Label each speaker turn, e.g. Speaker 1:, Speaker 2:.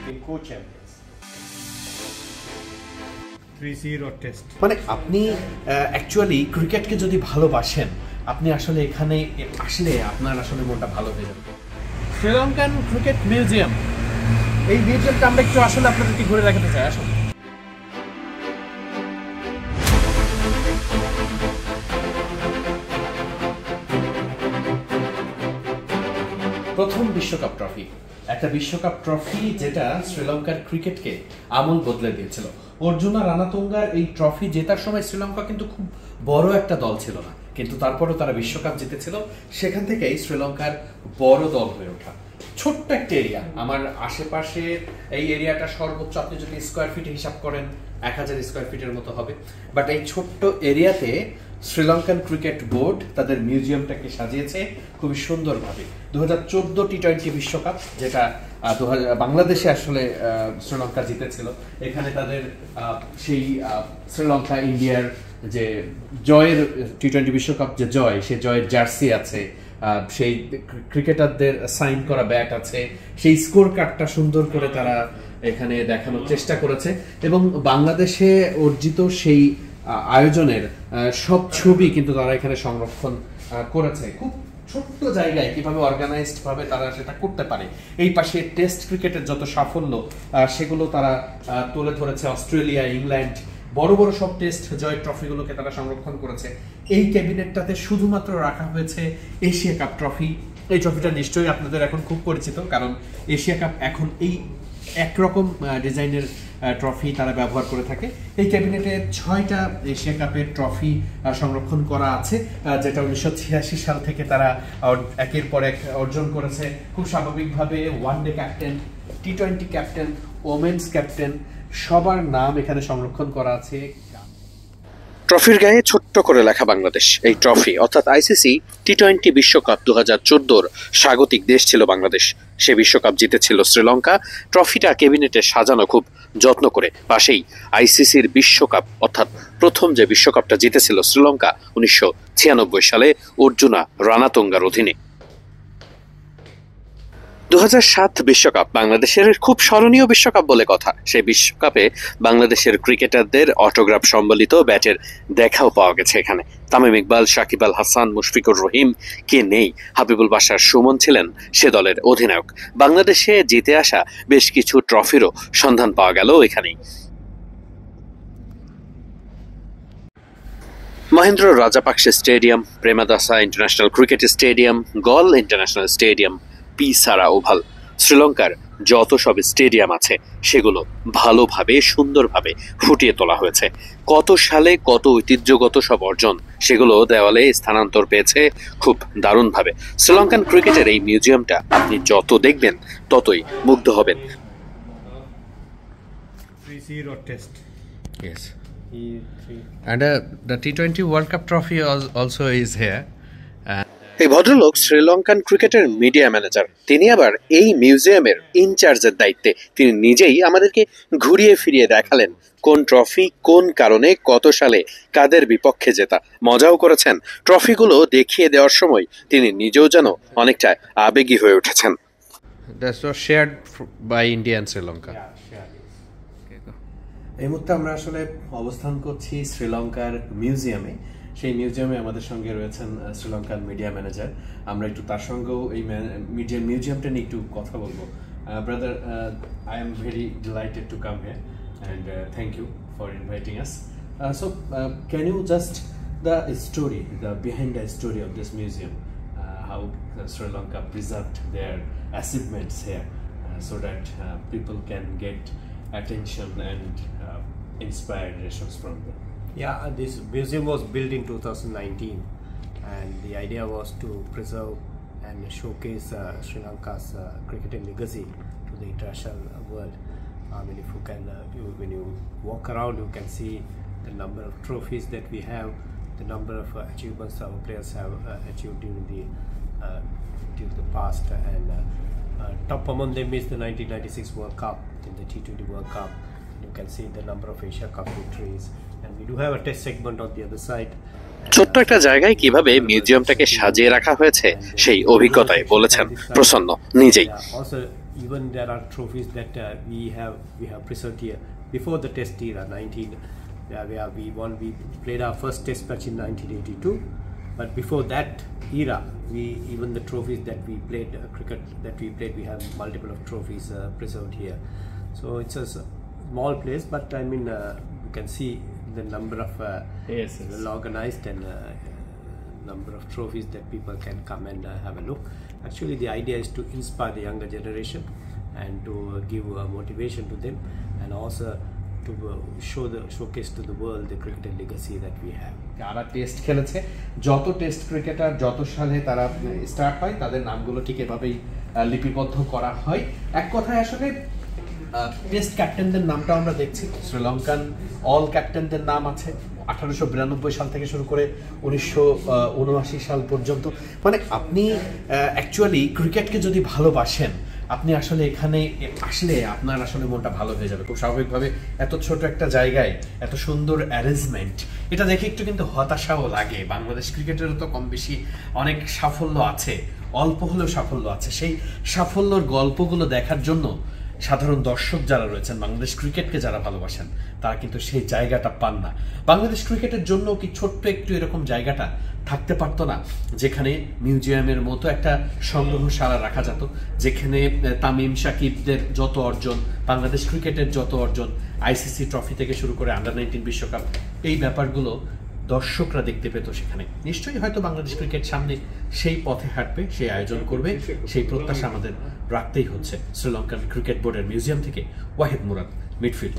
Speaker 1: been co-champions.
Speaker 2: 3-0 test.
Speaker 1: মানে আপনি actually ক্রিকেটকে যদি ভালোবাসেন, আপনি আসলে এখানে আসলে আপনার আসলে মনটা ভালো হয়ে যাবে। শ্রীলঙ্কান ক্রিকেট মিউজিয়াম, এই মিউজিয়ামটা আমরা একটু আসলে আপনাদেরকে ঘুরে দেখাতে চাই। আসলে প্রথম বিশ্বকাপ ট্রফি, একটা বিশ্বকাপ ট্রফি যেটা শ্রীলঙ্কার ক্রিকেটকে আমূল বদলে দিয়েছিল। অর্জুনা রানাতুঙ্গার এই ট্রফি জেতার সময় শ্রীলঙ্কা কিন্তু খুব বড় একটা দল ছিল না, কিন্তু তারপরও তারা বিশ্বকাপ জিতেছিল। সেখান থেকেই শ্রীলঙ্কার বড় দল হয়ে ওঠা। ছোট্ট একটা এরিয়া, আমার আশেপাশে এই এরিয়াটা সর্বোচ্চ আপনি যদি স্কোয়ার ফিট হিসাব করেন 1000 স্কোয়ার ফিটের মতো হবে। বাট এই ছোট্ট এরিয়াতে শ্রীলঙ্কান ক্রিকেট বোর্ড তাদের মিউজিয়ামটাকে সাজিয়েছে খুবই সুন্দরভাবে। 2014 টি-20 বিশ্বকাপ, যেটা বাংলাদেশে আসলে শ্রীলঙ্কা জিতেছিল, এখানে তাদের সেই শ্রীলঙ্কা ইন্ডিয়ার যে জয়ের টি-20 বিশ্বকাপ যে জয়, সে জয়ের জার্সি আছে, সেই ক্রিকেটারদের সাইন করা ব্যাট আছে, সেই স্কোর কার্ডটা সুন্দর করে তারা এখানে দেখানোর চেষ্টা করেছে। এবং বাংলাদেশে অর্জিত সেই আয়োজনের সব ছবি কিন্তু তারা এখানে সংরক্ষণ করেছে। খুব ছোট্ট জায়গায় কিভাবে অর্গানাইজড ভাবে তারা সেটা করতে পারে। এই পাশে টেস্ট ক্রিকেটের যত সাফল্য সেগুলো তারা তুলে ধরেছে। অস্ট্রেলিয়া, ইংল্যান্ড বড় বড় সব টেস্ট জয় ট্রফিগুলোকে তারা সংরক্ষণ করেছে। এই ক্যাবিনেটটাতে শুধুমাত্র রাখা হয়েছে এশিয়া কাপ ট্রফি। এই ট্রফিটা নিশ্চয়ই আপনাদের এখন খুব পরিচিত, কারণ এশিয়া কাপ এখন এই একরকম ডিজাইনের ট্রফি তারা ব্যবহার করে থাকে। এই ক্যাবিনেটে 6টা এশিয়া কাপের ট্রফি সংরক্ষণ করা আছে, যেটা 1986 সাল থেকে তারা একের পর এক অর্জন করেছে। খুব স্বাভাবিকভাবে ওয়ানডে ক্যাপ্টেন, টি-20 ক্যাপ্টেন, ওমেন্স ক্যাপ্টেন সবার নাম এখানে সংরক্ষণ করা আছে। ট্রফির গায়ে ছোট্ট করে লেখা বাংলাদেশ। এই ট্রফি অর্থাৎ আইসিসি টি-20 বিশ্বকাপ 2014-র স্বাগতিক দেশ ছিল বাংলাদেশ। সে বিশ্বকাপ জিতেছিল শ্রীলঙ্কা। ট্রফিটা ক্যাবিনেটে সাজানো খুব যত্ন করে। পাশেই আইসিসির বিশ্বকাপ অর্থাৎ প্রথম যে বিশ্বকাপটা জিতেছিল শ্রীলঙ্কা 1996 সালে অর্জুনা রানাতুঙ্গার অধীনে। 2007 বিশ্বকাপ বাংলাদেশের খুব স্মরণীয় বিশ্বকাপ বলে কথা। সেই বিশ্বকাপে বাংলাদেশের ক্রিকেটারদের অটোগ্রাফ সম্বলিত ব্যাটের দেখাও পাওয়া গেছে এখানে। তামিম ইকবাল, সাকিব আল হাসান, মুশফিকুর রহিম কে নেই, হাবিবুল বাশার সুমন ছিলেন সে দলের অধিনায়ক। বাংলাদেশে জিতে আসা বেশ কিছু ট্রফিরও সন্ধান পাওয়া গেল এখানেই। Mahendra Rajapaksa stadium, Premadasa international cricket stadium, Galle international stadium, P Sara Oval, শ্রীলঙ্কার যত সব স্টেডিয়াম আছে সেগুলো ভালোভাবে সুন্দরভাবে ফুটিয়ে তোলা হয়েছে। কত সালে কত ঐতিহ্যগত সব অর্জন সেগুলো দেওয়ালে স্থানান্তর পেয়েছে খুব দারুণভাবে। শ্রীলঙ্কান ক্রিকেটের এই মিউজিয়ামটা আপনি যত দেখবেন ততই মুগ্ধ হবেন।
Speaker 2: 3-0 test.
Speaker 3: Yes. And the T20 World Cup trophy also is here.
Speaker 1: এই ভদ্রলোক শ্রীলঙ্কান ক্রিকেটের মিডিয়া ম্যানেজার। তিনি আবার এই মিউজিয়ামের ইনচার্জের দায়িত্বে। তিনি নিজেই আমাদেরকে ঘুরিয়ে ফিরিয়ে দেখালেন কোন ট্রফি কোন কারণে কত সালে কাদের বিপক্ষে জেতা। মজাও করেছেন। ট্রফিগুলো দেখিয়ে দেওয়ার সময় তিনি নিজেও যেন অনেকটা আবেগী হয়ে উঠেছেন।
Speaker 3: That was shared by India and Sri Lanka.
Speaker 1: এই মুহূর্তে আমরা আসলে অবস্থান করছি শ্রীলঙ্কার মিউজিয়ামে। সেই মিউজিয়ামে আমাদের সঙ্গে রয়েছেন শ্রীলঙ্কার মিডিয়া ম্যানেজার। আমরা একটু তার সঙ্গেও এই মিউজিয়ামটা নিয়ে একটু কথা বলবো। Brother, I am very delighted to come here and thank you for inviting us. So can you just the story, the behind the story of this museum, how Sri Lanka preserved their achievements here so that people can get attention and inspirations from them.
Speaker 4: Yeah, this museum was built in 2019 and the idea was to preserve and showcase Sri Lanka's cricketing legacy to the international world. I mean, if you can, when you walk around, you can see the number of trophies that we have, the number of achievements our players have achieved during the past, and top among them is the 1996 World Cup, in the T20 World Cup. You can see the number of Asia Cup victories, and we do have a test segment on the other side.
Speaker 1: ছোট্ট একটা জায়গায় কিভাবে মিউজিয়ামটাকে সাজিয়ে রাখা হয়েছে সেই অভিজ্ঞতায় বলেছেন প্রসন্ন নিজেই।
Speaker 4: even there are trophies that we have preserved here before the Test era, where we played our first Test match in 1982. But before that era, even the trophies that we played, cricket that we played, we have multiple of trophies preserved here. So it's a small place, but I mean, you can see the number of well organized and number of trophies that people can come and have a look. Actually, the idea is to inspire the younger generation and to give motivation to them, and also to showcase to the world the cricketing legacy that we have.
Speaker 1: যারা test খেলেছে, যত test cricketer যত সালে তারা start হয়, তাদের নামগুলো ঠিক এভাবেই লিপিবদ্ধ করা হয়। এক কথায় আসলে টেস্ট ক্যাপ্টেনদের নামটা আমরা দেখছি, শ্রীলঙ্কান অল ক্যাপ্টেনদের নাম আছে 1892 সাল থেকে শুরু করে 1979 সাল পর্যন্ত। মানে আপনি অ্যাকচুয়ালি ক্রিকেটকে যদি ভালোবাসেন, আপনি আসলে এখানে আসলে আপনার আসলে মনটা ভালো হয়ে যাবে খুব স্বাভাবিকভাবে। এত ছোট একটা জায়গায় এত সুন্দর অ্যারেঞ্জমেন্ট, এটা দেখে একটু কিন্তু হতাশাও লাগে। বাংলাদেশ ক্রিকেটেরও তো কম বেশি অনেক সাফল্য আছে, অল্প হলেও সাফল্য আছে। সেই সাফল্যর গল্পগুলো দেখার জন্য সাধারণ দর্শক যারা রয়েছেন, বাংলাদেশ ক্রিকেটকে যারা ভালোবাসেন, তারা কিন্তু সেই জায়গাটা পান না। বাংলাদেশ ক্রিকেটের জন্য কি ছোট্ট একটু এরকম জায়গাটা থাকতে পারতো না, যেখানে মিউজিয়ামের মতো একটা সংগ্রহশালা রাখা যেত, যেখানে তামিম সাকিবদের যত অর্জন, বাংলাদেশ ক্রিকেটের যত অর্জন, আইসিসি ট্রফি থেকে শুরু করে আন্ডার-19 বিশ্বকাপ, এই ব্যাপারগুলো দর্শকরা দেখতে পেত সেখানে। নিশ্চয়ই হয়তো বাংলাদেশ ক্রিকেট সামনে সেই পথে হাঁটবে, সেই আয়োজন করবে, সেই প্রত্যাশা আমাদের রাখতেই হচ্ছে। শ্রীলঙ্কান ক্রিকেট বোর্ডের মিউজিয়াম থেকে ওয়াহিদ মুরাদ, মিডফিল্ড।